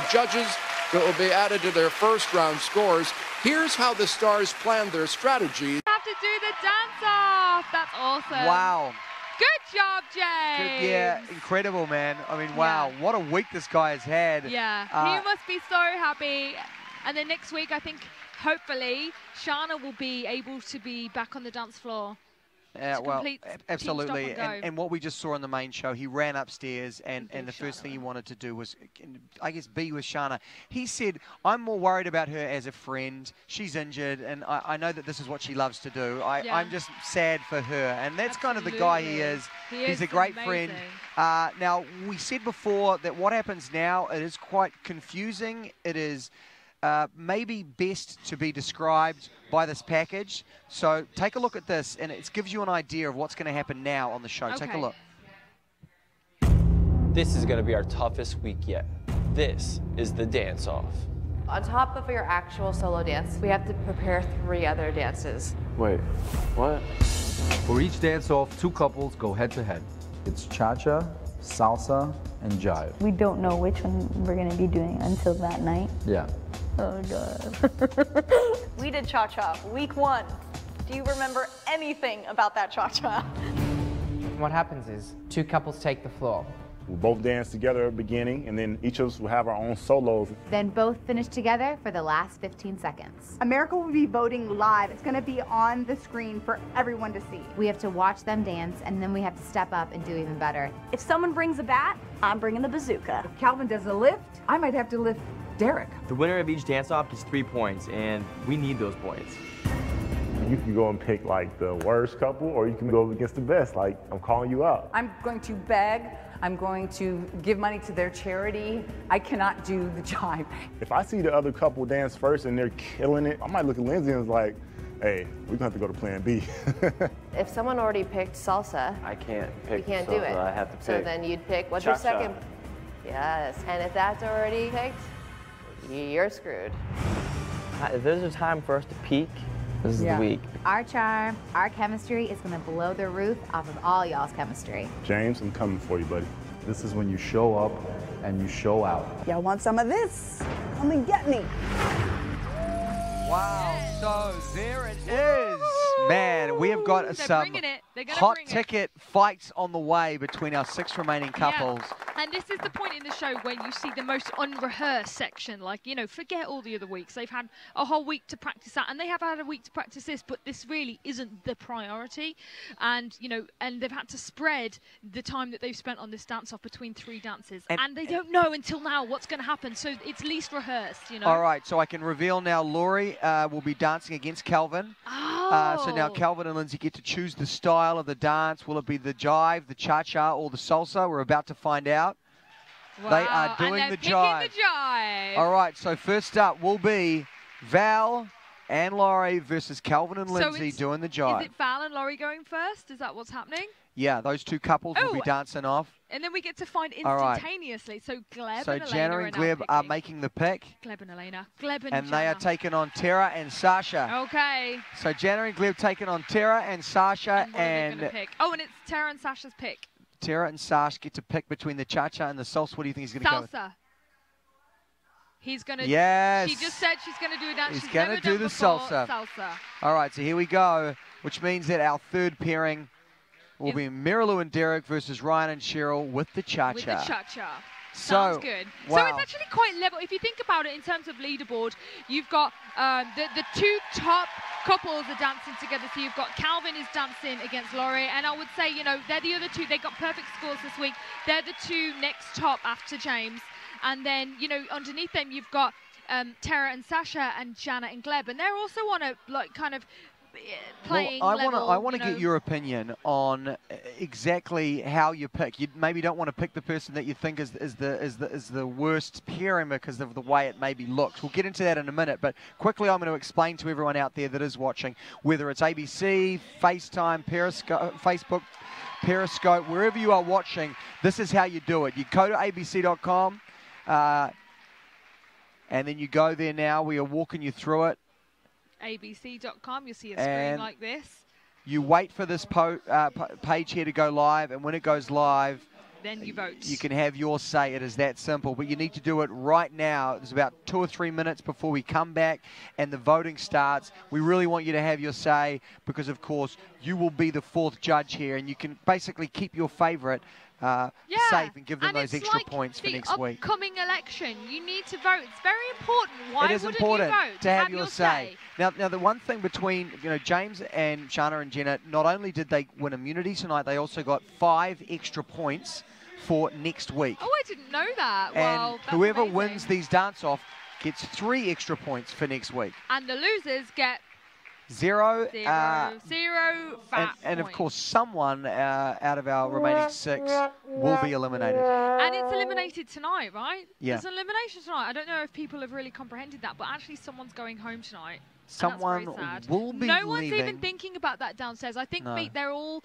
the judges that will be added to their first round scores. Here's how the stars planned their strategy. Have to do the dance-off. That's awesome. Wow. Good job, James. Yeah, incredible, man. I mean, wow, Yeah. what a week this guy has had. Yeah, he must be so happy. And then next week, I think, hopefully, Shana will be able to be back on the dance floor. Well, absolutely. And what we just saw on the main show, he ran upstairs and the first thing he wanted to do was, I guess, be with Shana. He said, I'm more worried about her as a friend. She's injured, and I know that this is what she loves to do. I'm just sad for her. And that's kind of the guy he is. He's a great friend. Now, we said before that what happens now, it is quite confusing. It is maybe best to be described by this package. So take a look at this, and it gives you an idea of what's going to happen now on the show. Okay. Take a look. This is going to be our toughest week yet. This is the dance-off. On top of your actual solo dance, we have to prepare 3 other dances. Wait, what? For each dance-off, 2 couples go head-to-head. It's cha-cha, salsa, and jive. We don't know which one we're going to be doing until that night. Yeah. Oh, God. We did cha-cha week 1. Do you remember anything about that cha-cha? What happens is 2 couples take the floor. We'll both dance together at the beginning, and then each of us will have our own solos. Then both finish together for the last 15 seconds. America will be voting live. It's going to be on the screen for everyone to see. We have to watch them dance, and then we have to step up and do even better. If someone brings a bat, I'm bringing the bazooka. If Calvin does a lift, I might have to lift Derek. The winner of each dance-off gets 3 points, and we need those points. You can go and pick like the worst couple, or you can go against the best. Like, I'm calling you out. I'm going to beg. I'm going to give money to their charity. I cannot do the jive. If I see the other couple dance first and they're killing it, I might look at Lindsay and like, hey, we're gonna have to go to plan B. If someone already picked salsa, I can't pick you can't salsa. do it. I have to pick. So then you'd pick, what's your second? Yes, and if that's already picked, you're screwed. If there's a time for us to peak, this is the week. Our charm, our chemistry is going to blow the roof off of all y'all's chemistry. James, I'm coming for you, buddy. This is when you show up and you show out. Y'all want some of this? Come and get me. Wow, so there it is. Man, we have got some hot ticket fights on the way between our 6 remaining couples. Yeah. And this is the point in the show when you see the most unrehearsed section. Like, you know, forget all the other weeks. They've had a whole week to practice that, and they have had a week to practice this, but this really isn't the priority. And, you know, and they've had to spread the time that they've spent on this dance-off between 3 dances. And they don't know until now what's going to happen, so it's least rehearsed, you know. All right, so I can reveal now Laurie will be dancing against Calvin. So now Calvin and Lindsay get to choose the style of the dance. Will it be the jive, the cha-cha, or the salsa? We're about to find out. Wow. They are doing the jive. All right, so first up will be Val and Laurie versus Calvin and Lindsay doing the jive. Is it Val and Laurie going first? Is that what's happening? Yeah, those 2 couples will be dancing off. And then we get to find instantaneously. So Gleb and Elena Jana and Gleb are making the pick. Gleb and Elena. Gleb and And they are taking on Tara and Sasha. Okay. So Jana and Gleb taking on Tara and Sasha. And pick? Oh, and it's Tara and Sasha's pick. Tara and Sasha get to pick between the cha-cha and the salsa. What do you think he's going to go with? Salsa. He's going to... Yes. She just said she's going to do a dance He's going to do the salsa. All right, so here we go, which means that our third pairing will be Miralu and Derek versus Ryan and Cheryl with the cha-cha. With the cha-cha. Sounds good. Wow. So it's actually quite level. If you think about it in terms of leaderboard, you've got the 2 top couples are dancing together. So you've got Calvin is dancing against Laurie. And I would say, you know, they're the other 2. They got perfect scores this week. They're the 2 next top after James. And then, you know, underneath them, you've got Tara and Sasha and Jana and Gleb. And they're also on a, like, kind of playing level. I want to get your opinion on exactly how you pick. You maybe don't want to pick the person that you think is the worst pairing because of the way it maybe looks. We'll get into that in a minute, but quickly I'm going to explain to everyone out there that is watching, whether it's ABC, FaceTime, Periscope, Facebook, Periscope, wherever you are watching, this is how you do it. You go to abc.com and then you go there now. We are walking you through it. abc.com, you'll see a screen like this. You wait for this page here to go live, and when it goes live, then you vote. You can have your say. It is that simple. But you need to do it right now. There's about 2 or 3 minutes before we come back and the voting starts. We really want you to have your say because, of course, you will be the 4th judge here, and you can basically keep your favourite safe and give them those extra points for next week. Upcoming election, you need to vote. It's very important. Why it is wouldn't important you vote? to have your say. Now, the one thing between James and Shana and Jenna, not only did they win immunity tonight, they also got 5 extra points for next week. Oh, I didn't know that. And well, that's whoever amazing. wins these dance-off gets 3 extra points for next week. And the losers get 0 fat and of course, someone out of our remaining 6 will be eliminated. And it's eliminated tonight, right? Yeah. There's an elimination tonight. I don't know if people have really comprehended that, but actually someone's going home tonight. Someone will be No one's leaving. even thinking about that downstairs. I think they're all...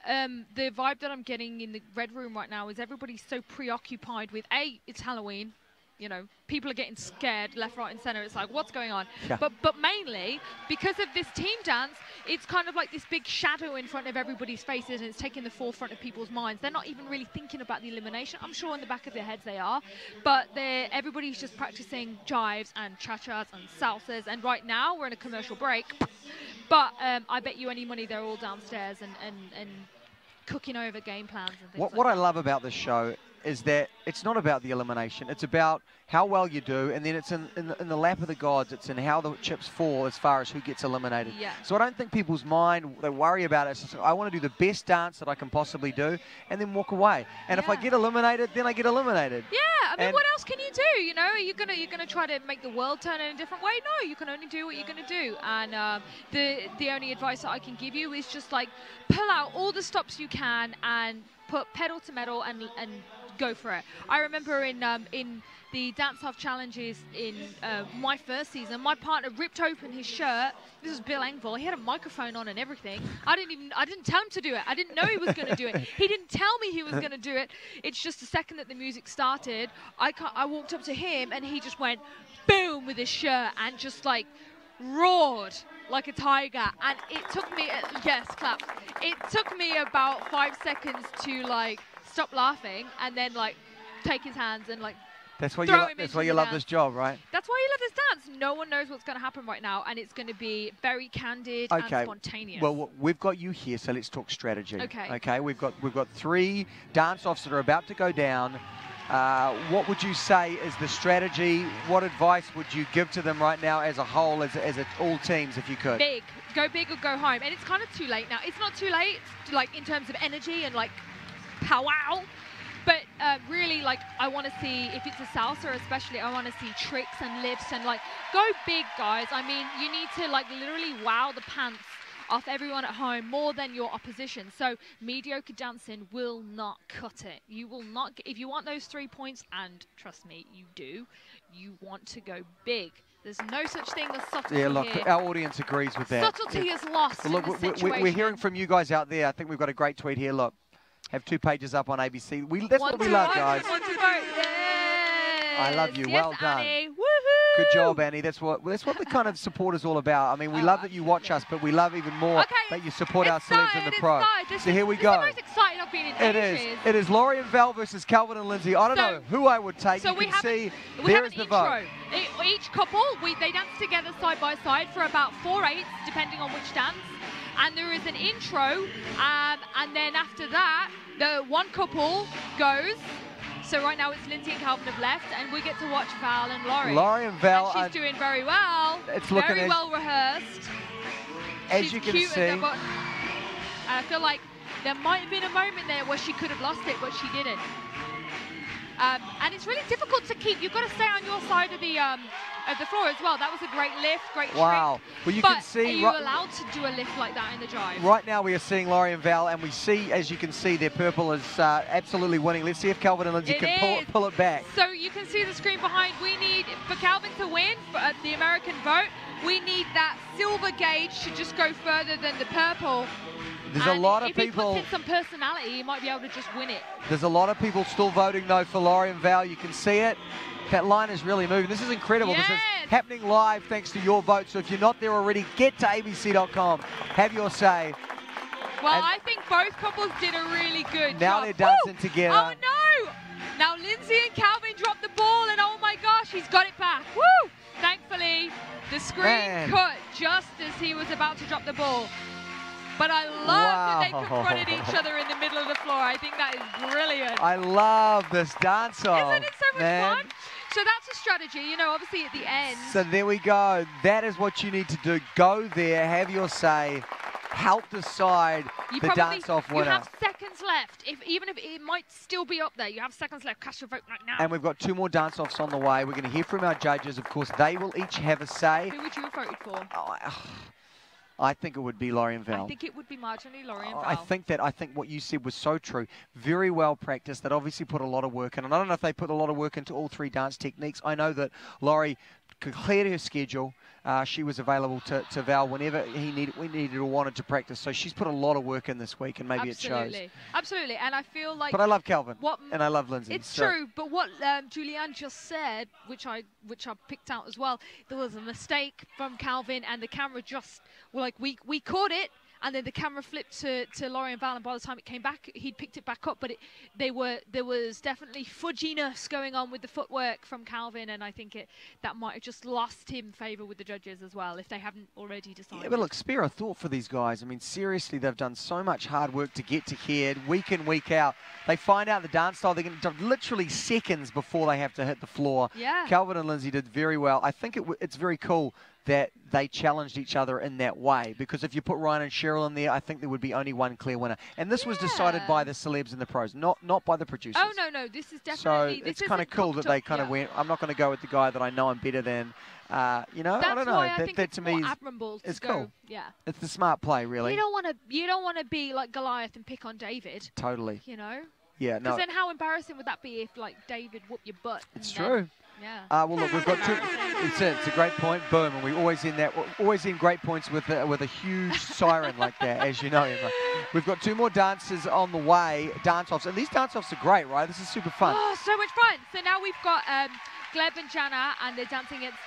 the vibe that I'm getting in the red room right now is everybody's so preoccupied with, A, it's Halloween. You know, people are getting scared left, right, and center. It's like, what's going on? Yeah. But mainly because of this team dance, it's kind of like this big shadow in front of everybody's faces, and it's taking the forefront of people's minds. They're not even really thinking about the elimination. I'm sure in the back of their heads they are, but everybody's just practicing jives and cha-chas and salsas. And right now we're in a commercial break, but I bet you any money they're all downstairs and cooking over game plans and things What I love about this show is that it's not about the elimination. It's about how well you do, and then it's in the lap of the gods. It's in how the chips fall as far as who gets eliminated. Yeah. So I don't think people's mind, they worry about it. It's just, I want to do the best dance that I can possibly do and then walk away. And if I get eliminated, then I get eliminated. Yeah, I mean, what else can you do? You know, you're gonna try to make the world turn in a different way? No, you can only do what you're gonna do. And the only advice that I can give you is just like pull out all the stops you can and put pedal to metal and go for it. I remember in the dance-off challenges in my first season, my partner ripped open his shirt. This was Bill Engvall. He had a microphone on and everything. I didn't tell him to do it. I didn't know he was going to do it. He didn't tell me he was going to do it. It's just the second that the music started, I walked up to him and he just went boom with his shirt and just like roared like a tiger. And it took me, yes, clap. It took me about 5 seconds to like stop laughing and then like take his hands and like that's why throw you love this job, right? That's why you love this dance. No one knows what's going to happen right now, and it's going to be very candid and spontaneous. Well, we've got you here, so let's talk strategy. Okay. Okay. We've got 3 dance-offs that are about to go down. What would you say is the strategy? What advice would you give to them right now as a whole, as all teams, if you could? Big. Go big or go home. And it's kind of too late now. It's not too late, like in terms of energy and like powwow. But really, like, I want to see, if it's a salsa especially, I want to see tricks and lifts and, like, go big, guys. I mean, you need to, like, literally wow the pants off everyone at home more than your opposition. So mediocre dancing will not cut it. You will not, if you want those 3 points, and trust me, you do, you want to go big. There's no such thing as subtlety. Yeah, look, here. our audience agrees with that. Subtlety is lost look, in the situation. We're hearing from you guys out there. I think we've got a great tweet here. Look. Have 2 pages up on ABC. That's what we love, guys. I love you. Yes, well done. Annie. Good job, Annie. That's what the kind of support is all about. I mean, we love that you watch us, but we love even more that you support our celebs and the pro. So here we go. This is the most exciting I've been in ages. It is Laurie and Val versus Calvin and Lindsay. I don't know who I would take. So you can see there is the vote. Each couple, they dance together side by side for about 4/8, depending on which dance. And there is an intro, and then after that, the one couple goes. So right now it's Lindsay and Calvin have left, and we get to watch Val and Laurie. Laurie and Val. And she's doing very well. It's looking very well rehearsed. As she's you can cute see. and I feel like there might have been a moment there where she could have lost it, but she didn't. And it's really difficult to keep. You've got to stay on your side of the floor as well. That was a great lift, great trick. Well, you can see. Are you allowed to do a lift like that in the jive? Right now we are seeing Laurie and Val, and we see, as you can see, their purple is absolutely winning. Let's see if Calvin and Lindsay can pull it back. So you can see the screen behind. We need, for Calvin to win, for the American vote, we need that silver gauge to just go further than the purple. There's a lot of if people. If he puts in some personality, he might be able to just win it. There's a lot of people still voting though for Laurie and Val. You can see it. That line is really moving. This is incredible. Yes. This is happening live thanks to your vote. So if you're not there already, get to abc.com. Have your say. Well, I think both couples did a really good job. Now they're dancing together. Oh no! Lindsay and Calvin dropped the ball, and oh my gosh, he's got it back. Woo! Thankfully, the screen cut just as he was about to drop the ball. But I love that they confronted each other in the middle of the floor. I think that is brilliant. I love this dance-off. Isn't it so much fun? So that's a strategy, you know, obviously at the end. So there we go. That is what you need to do. Go there, have your say, help decide the dance-off winner. You have seconds left. Even if it might still be up there, you have seconds left. Cast your vote right now. And we've got 2 more dance-offs on the way. We're going to hear from our judges. Of course, they will each have a say. Who would you have voted for? I think it would be Laurie and Val. I think it would be marginally Laurie and Val. I think what you said was so true. Very well practiced. They'd obviously put a lot of work in. And I don't know if they put a lot of work into all 3 dance techniques. I know that Laurie cleared her schedule. She was available to Val whenever we needed or wanted to practice. So she's put a lot of work in this week, and maybe it shows. Absolutely. And I feel like... But I love Calvin, and I love Lindsay. It's true, but what Julianne just said, which I picked out as well, there was a mistake from Calvin, and the camera just... Like, we caught it, and then the camera flipped to Laurie and Val, and by the time it came back, he'd picked it back up, but there was definitely fudginess going on with the footwork from Calvin, and I think that might have just lost him favour with the judges as well, if they haven't already decided. Yeah, but look, spare a thought for these guys. I mean, seriously, they've done so much hard work to get to here, week in, week out. They find out the dance style, they're going to literally seconds before they have to hit the floor. Yeah. Calvin and Lindsay did very well. I think it's very cool that they challenged each other in that way, because if you put Ryan and Cheryl in there, I think there would be only one clear winner. And this was decided by the celebs and the pros, not by the producers. Oh, no, this is definitely... So it's kind of cool that they kind of went, I'm not going to go with the guy that I know I'm better than. You know, I don't know. That to me is cool. Yeah. It's the smart play, really. You don't want to be like Goliath and pick on David. Totally. You know? Yeah, no. Because then how embarrassing would that be if, like, David whooped your butt? It's true. Yeah. Well, look, we've got 2. It's a great point. Boom, and we always end great points with a huge siren like that, as you know. We've got 2 more dances on the way, dance-offs, and these dance-offs are great, right? This is super fun. Oh, so much fun. So now we've got Gleb and Jana, and they're dancing against